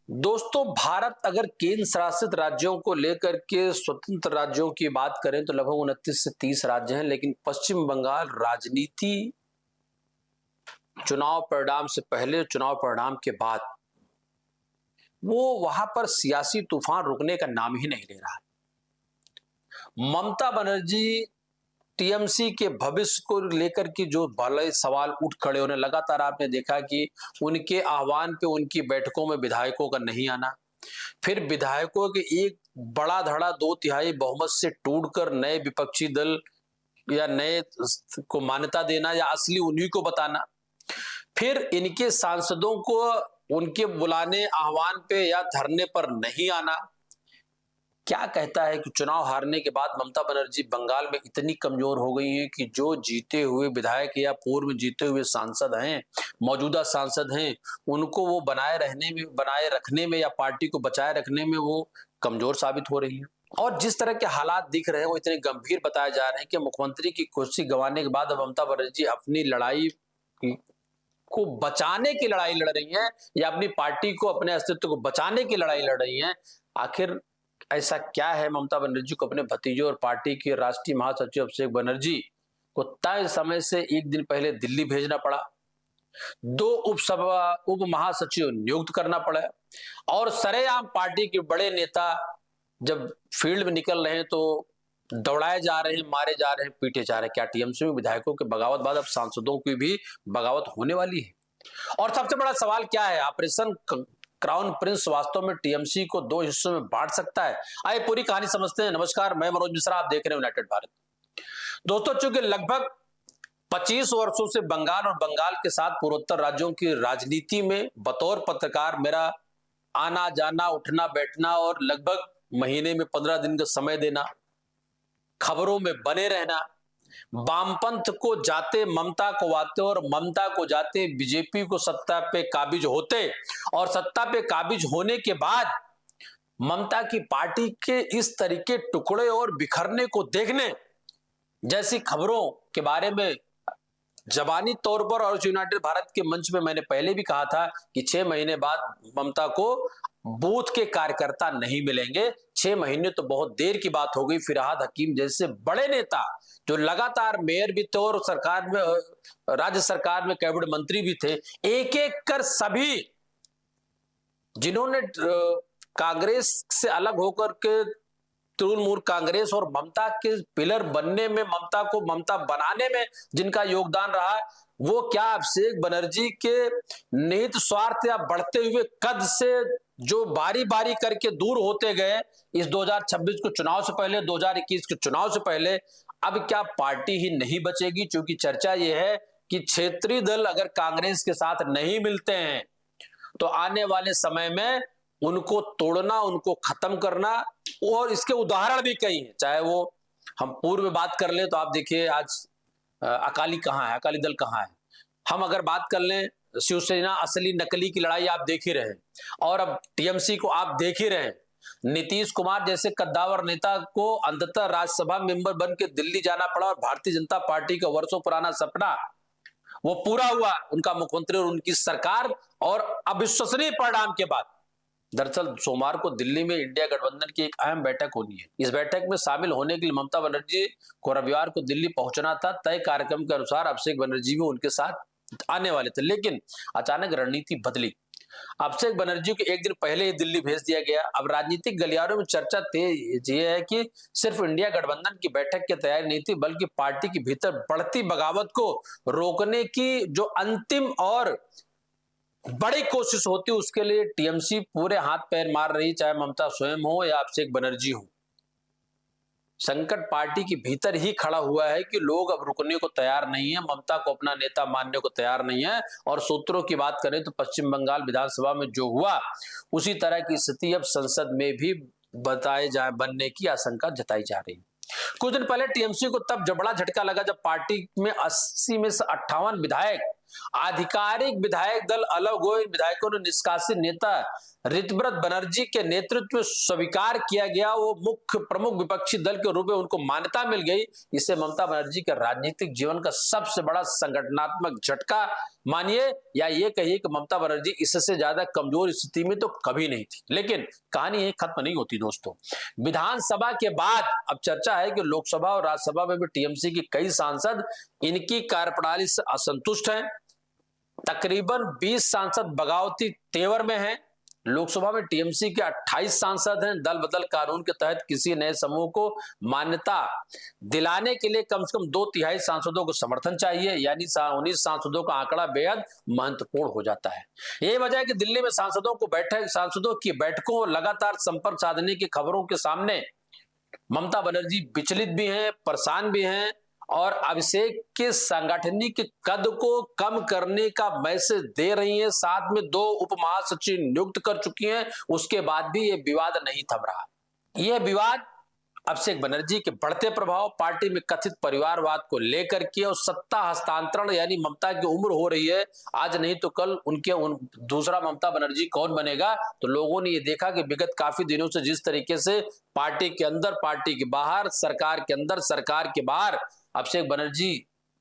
दोस्तों, भारत अगर केंद्र शासित राज्यों को लेकर के स्वतंत्र राज्यों की बात करें तो लगभग 29 से 30 राज्य हैं। लेकिन पश्चिम बंगाल राजनीति चुनाव परिणाम से पहले, चुनाव परिणाम के बाद वो वहां पर सियासी तूफान रुकने का नाम ही नहीं ले रहा। ममता बनर्जी टीएमसी के भविष्य को लेकर के जो बड़े सवाल उठ खड़े होने, लगातार आपने देखा कि उनके आह्वान पे उनकी बैठकों में विधायकों का नहीं आना, फिर विधायकों के एक बड़ा धड़ा 2/3 बहुमत से टूटकर नए विपक्षी दल या नए को मान्यता देना या असली उन्हीं को बताना, फिर इनके सांसदों को उनके बुलाने, आह्वान पे या धरने पर नहीं आना। क्या कहता है कि चुनाव हारने के बाद ममता बनर्जी बंगाल में इतनी कमजोर हो गई हैं कि जो जीते हुए विधायक या पूर्व जीते हुए सांसद हैं, मौजूदा सांसद हैं, उनको वो बनाए रखने में या पार्टी को बचाए रखने में वो कमजोर साबित हो रही है। और जिस तरह के हालात दिख रहे हैं वो इतने गंभीर बताए जा रहे हैं कि मुख्यमंत्री की कुर्सी गंवाने के बाद ममता बनर्जी अपनी लड़ाई को बचाने की लड़ाई लड़ रही हैं या अपनी पार्टी को, अपने अस्तित्व को बचाने की लड़ाई लड़ रही हैं। आखिर ऐसा क्या है ममता बनर्जी को अपने भतीजे और पार्टी के राष्ट्रीय महासचिव अभिषेक बनर्जी को तय समय से एक दिन पहले दिल्ली भेजना पड़ा, 2 उप महासचिव नियुक्त करना पड़ा, और सरेआम पार्टी के बड़े नेता जब फील्ड में निकल रहे हैं तो दौड़ाए जा रहे हैं, मारे जा रहे हैं, पीटे जा रहे हैं। क्या टीएमसी में विधायकों के बगावत बाद अब सांसदों की भी बगावत होने वाली है? और सबसे बड़ा सवाल क्या है, ऑपरेशन क्राउन प्रिंस वास्तव में टीएमसी को 2 हिस्सों में बांट सकता है? आइए पूरी कहानी समझते हैं। नमस्कार, मैं मनोज मिश्रा, आप देख रहे हैं यूनाइटेड भारत। दोस्तों, चूंकि लगभग 25 वर्षों से बंगाल और बंगाल के साथ पूर्वोत्तर राज्यों की राजनीति में बतौर पत्रकार मेरा आना जाना, उठना बैठना और लगभग महीने में 15 दिन का समय देना, खबरों में बने रहना, वामपंथ को जाते ममता को आते और ममता को जाते बीजेपी को सत्ता पे काबिज होते, और सत्ता पे काबिज होने के बाद ममता की पार्टी के इस तरीके टुकड़े और बिखरने को देखने जैसी खबरों के बारे में जबानी तौर पर और यूनाइटेड भारत के मंच में मैंने पहले भी कहा था कि 6 महीने बाद ममता को बूथ के कार्यकर्ता नहीं मिलेंगे। 6 महीने तो बहुत देर की बात हो गई। फिरहाद हकीम जैसे बड़े नेता जो लगातार मेयर भी थे और सरकार में, राज्य सरकार में कैबिनेट मंत्री भी थे, एक एक कर सभी जिन्होंने कांग्रेस से अलग होकर के तृणमूल कांग्रेस और ममता के पिलर बनने में, ममता को ममता बनाने में जिनका योगदान रहा, वो क्या अभिषेक बनर्जी के निहित स्वार्थ या बढ़ते हुए कद से जो बारी बारी करके दूर होते गए इस 2026 के चुनाव से पहले, 2021 के चुनाव से पहले, अब क्या पार्टी ही नहीं बचेगी? क्योंकि चर्चा यह है कि क्षेत्रीय दल अगर कांग्रेस के साथ नहीं मिलते हैं तो आने वाले समय में उनको तोड़ना, उनको खत्म करना, और इसके उदाहरण भी कई हैं। चाहे वो हम पूर्व में बात कर लें तो आप देखिए आज अकाली कहाँ है, अकाली दल कहाँ है। हम अगर बात कर लें शिवसेना असली नकली की लड़ाई आप देख ही रहे, और अब टीएमसी को आप देख ही रहे। नीतीश कुमार जैसे कद्दावर नेता को अंततः राज्यसभा मेंबर बन के दिल्ली जाना पड़ा और भारतीय जनता पार्टी का वर्षों पुराना सपना वो पूरा हुआ, उनका मुख्यमंत्री और उनकी सरकार, और अविश्वसनीय परिणाम के बाद। दरअसल सोमवार को दिल्ली में इंडिया गठबंधन की एक अहम बैठक होनी है। इस बैठक में शामिल होने के लिए ममता बनर्जी को रविवार को दिल्ली पहुंचना था। तय कार्यक्रम के अनुसार अभिषेक बनर्जी भी उनके साथ आने वाले थे, लेकिन अचानक रणनीति बदली। अभिषेक बनर्जी को एक दिन पहले ही दिल्ली भेज दिया गया। अब राजनीतिक गलियारों में चर्चा तेज ये है कि सिर्फ इंडिया गठबंधन की बैठक की तैयारी नहीं थी, बल्कि पार्टी के भीतर बढ़ती बगावत को रोकने की जो अंतिम और बड़ी कोशिश होती, उसके लिए टीएमसी पूरे हाथ पैर मार रही, चाहे ममता स्वयं हो या अभिषेक बनर्जी हो। संकट पार्टी के भीतर ही खड़ा हुआ है कि लोग अब रुकने को तैयार नहीं है, ममता को अपना नेता मानने को तैयार नहीं है। और सूत्रों की बात करें तो पश्चिम बंगाल विधानसभा में जो हुआ उसी तरह की स्थिति अब संसद में भी बनने की आशंका जताई जा रही है। कुछ दिन पहले टीएमसी को तब बड़ा झटका लगा जब पार्टी में 80 में से 58 विधायक, आधिकारिक विधायक दल अलग हुए। विधायकों ने निष्कासित नेता ऋतव्रत बनर्जी के नेतृत्व में स्वीकार किया गया, वो मुख्य प्रमुख विपक्षी दल के रूप में उनको मान्यता मिल गई। इससे ममता बनर्जी के राजनीतिक जीवन का सबसे बड़ा संगठनात्मक झटका मानिए या ये कहिए कि ममता बनर्जी इससे ज्यादा कमजोर स्थिति में तो कभी नहीं थी, लेकिन कहानी यही खत्म नहीं होती दोस्तों। विधानसभा के बाद अब चर्चा है कि लोकसभा और राज्यसभा में भी टीएमसी के कई सांसद इनकी कार्यप्रणाली से असंतुष्ट हैं। तकरीबन 20 सांसद बगावती तेवर में हैं। लोकसभा में टीएमसी के 28 सांसद हैं। दल बदल कानून के तहत किसी नए समूह को मान्यता दिलाने के लिए कम से कम 2/3 सांसदों को समर्थन चाहिए, यानी 19 सांसदों का आंकड़ा बेहद महत्वपूर्ण हो जाता है। यही वजह है कि दिल्ली में सांसदों की बैठकों लगातार संपर्क साधने की खबरों के सामने ममता बनर्जी विचलित भी हैं, परेशान भी हैं और अभिषेक के सांगठनिक कद को कम करने का मैसेज दे रही हैं। साथ में 2 उप महासचिव नियुक्त कर चुकी हैं। उसके बाद भी यह विवाद नहीं थम रहा। यह विवाद अभिषेक बनर्जी के बढ़ते प्रभाव, पार्टी में कथित परिवारवाद को लेकर के और सत्ता हस्तांतरण, यानी ममता की उम्र हो रही है, आज नहीं तो कल दूसरा ममता बनर्जी कौन बनेगा। तो लोगों ने ये देखा कि विगत काफी दिनों से जिस तरीके से पार्टी के अंदर, पार्टी के बाहर, सरकार के अंदर, सरकार के बाहर अभिषेक बनर्जी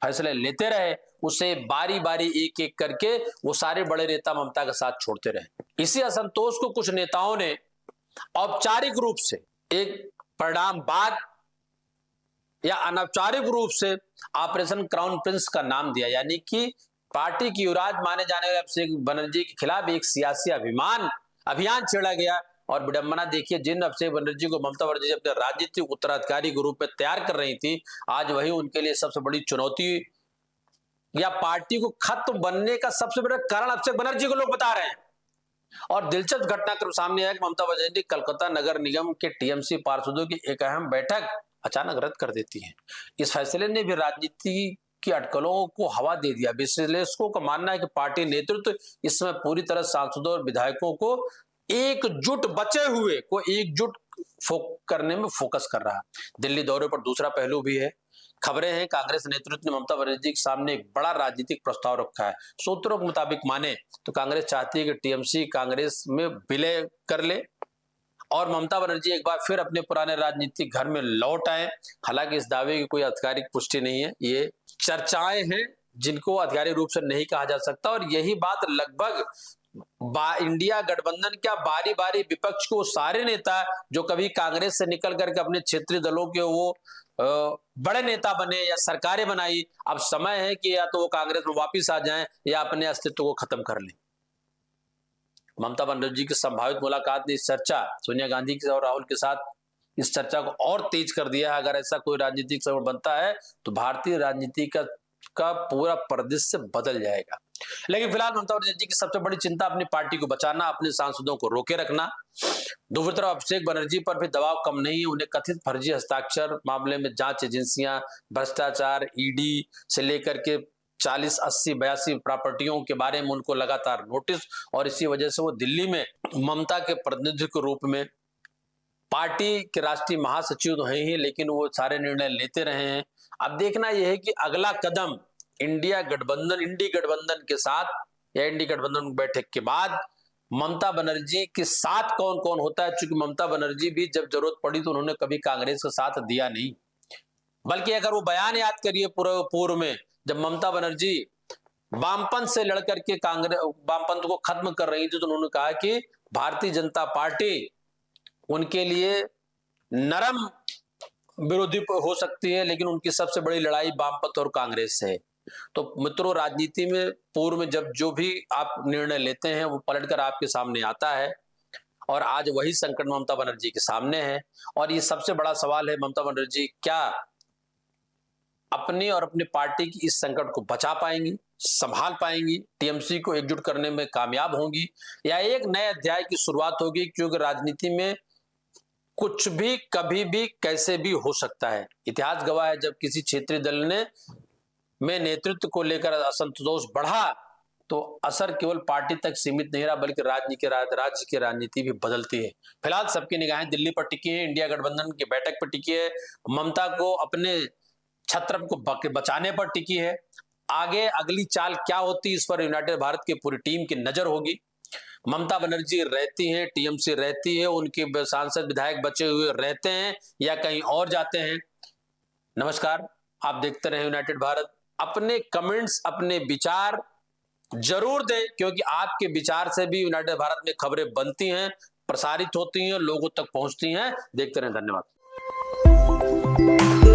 फैसले लेते रहे, उसे बारी बारी एक एक करके वो सारे बड़े नेता ममता का साथ छोड़ते रहे। इसी असंतोष को कुछ नेताओं ने औपचारिक रूप से एक परिणाम बाद या अनौपचारिक रूप से ऑपरेशन क्राउन प्रिंस का नाम दिया, यानी कि पार्टी की युवराज माने जाने वाले अभिषेक बनर्जी के खिलाफ एक सियासी अभियान छेड़ा गया। और विडंबना देखिए, जिन अभिषेक बनर्जी को ममता बनर्जी अपने राजनीतिक उत्तराधिकारी के रूप में तैयार कर रही थी, आज वही उनके लिए सबसे बड़ी चुनौती या पार्टी को खत्म बनने का सबसे बड़ा कारण अभिषेक बनर्जी को लोग बता रहे हैं। और दिलचस्प घटनाक्रम सामने आया कि ममता बनर्जी कलकत्ता नगर निगम के टीएमसी पार्षदों की एक अहम बैठक अचानक रद्द कर देती है। इस फैसले ने भी राजनीति की अटकलों को हवा दे दिया। विश्लेषकों का मानना है कि पार्टी नेतृत्व इस समय पूरी तरह सांसदों और विधायकों को एकजुट करने में फोकस कर रहा है। दिल्ली दौरे पर दूसरा पहलू भी है। खबरें हैं कांग्रेस नेतृत्व ने ममता बनर्जी के सामने एक बड़ा राजनीतिक प्रस्ताव रखा है। सूत्रों के मुताबिक माने तो कांग्रेस चाहती है कि टीएमसी कांग्रेस में विलय कर ले और ममता बनर्जी एक बार फिर अपने पुराने राजनीतिक घर में लौट आए। हालांकि इस दावे की कोई आधिकारिक पुष्टि नहीं है, ये चर्चाएं हैं जिनको आधिकारिक रूप से नहीं कहा जा सकता। और यही बात लगभग इंडिया गठबंधन क्या बारी बारी विपक्ष को सारे नेता जो कभी कांग्रेस से निकल करके अपने क्षेत्रीय दलों के वो बड़े नेता बने या सरकारें बनाई, अब समय है कि या तो वो कांग्रेस में वापिस आ जाएं या अपने अस्तित्व को खत्म कर लें। ममता बनर्जी की संभावित मुलाकात ने इस चर्चा सोनिया गांधी और राहुल के साथ इस चर्चा को और तेज कर दिया है। अगर ऐसा कोई राजनीतिक संकट बनता है तो भारतीय राजनीति का पूरा परिदृश्य बदल जाएगा। लेकिन फिलहाल ममता बनर्जी की सबसे बड़ी चिंता अपनी पार्टी को बचाना, अपने सांसदों को रोके रखना। दूसरी तरफ अभिषेक बनर्जी पर भी दबाव कम नहीं है। उन्हें कथित फर्जी हस्ताक्षर मामले में जांच एजेंसियां, भ्रष्टाचार, ईडी से लेकर के 40, 80, 82 प्रॉपर्टियों के बारे में उनको लगातार नोटिस, और इसी वजह से वो दिल्ली में ममता के प्रतिनिधि के रूप में पार्टी के राष्ट्रीय महासचिव तो हैं ही, लेकिन वो सारे निर्णय लेते रहे हैं। अब देखना यह है कि अगला कदम इंडी गठबंधन के साथ या इंडी गठबंधन बैठक के बाद ममता बनर्जी के साथ कौन कौन होता है। चूंकि ममता बनर्जी भी जब जरूरत पड़ी तो उन्होंने कभी कांग्रेस का साथ दिया नहीं, बल्कि अगर वो बयान याद करिए पूर्व में जब ममता बनर्जी वामपंथ से लड़कर के वामपंथ को खत्म कर रही थी तो उन्होंने कहा कि भारतीय जनता पार्टी उनके लिए नरम विरोधी हो सकती है, लेकिन उनकी सबसे बड़ी लड़ाई वामपंथ और कांग्रेस से है। तो मित्रों, राजनीति में पूर्व में जब जो भी आप निर्णय लेते हैं वो पलटकर आपके सामने आता है, और आज वही संकट ममता बनर्जी के सामने है। और ये सबसे बड़ा सवाल है, ममता बनर्जी क्या अपनी और अपनी पार्टी की इस संकट को बचा पाएंगी, संभाल पाएंगी, टीएमसी को एकजुट करने में कामयाब होंगी, या एक नए अध्याय की शुरुआत होगी। क्योंकि राजनीति में कुछ भी कभी भी कैसे भी हो सकता है। इतिहास गवाह है, जब किसी क्षेत्रीय दल में नेतृत्व को लेकर असंतोष बढ़ा तो असर केवल पार्टी तक सीमित नहीं रहा, बल्कि राज्य की राजनीति भी बदलती है। फिलहाल सबकी निगाहें दिल्ली पर टिकी है, इंडिया गठबंधन की बैठक पर टिकी है, ममता को अपने छत्र को बचाने पर टिकी है। आगे अगली चाल क्या होती इस पर यूनाइटेड भारत की पूरी टीम की नजर होगी। ममता बनर्जी रहती हैं, टीएमसी रहती है, उनके सांसद विधायक बचे हुए रहते हैं या कहीं और जाते हैं। नमस्कार, आप देखते रहे यूनाइटेड भारत। अपने कमेंट्स, अपने विचार जरूर दें, क्योंकि आपके विचार से भी यूनाइटेड भारत में खबरें बनती हैं, प्रसारित होती हैं, लोगों तक पहुंचती हैं। देखते रहें। धन्यवाद।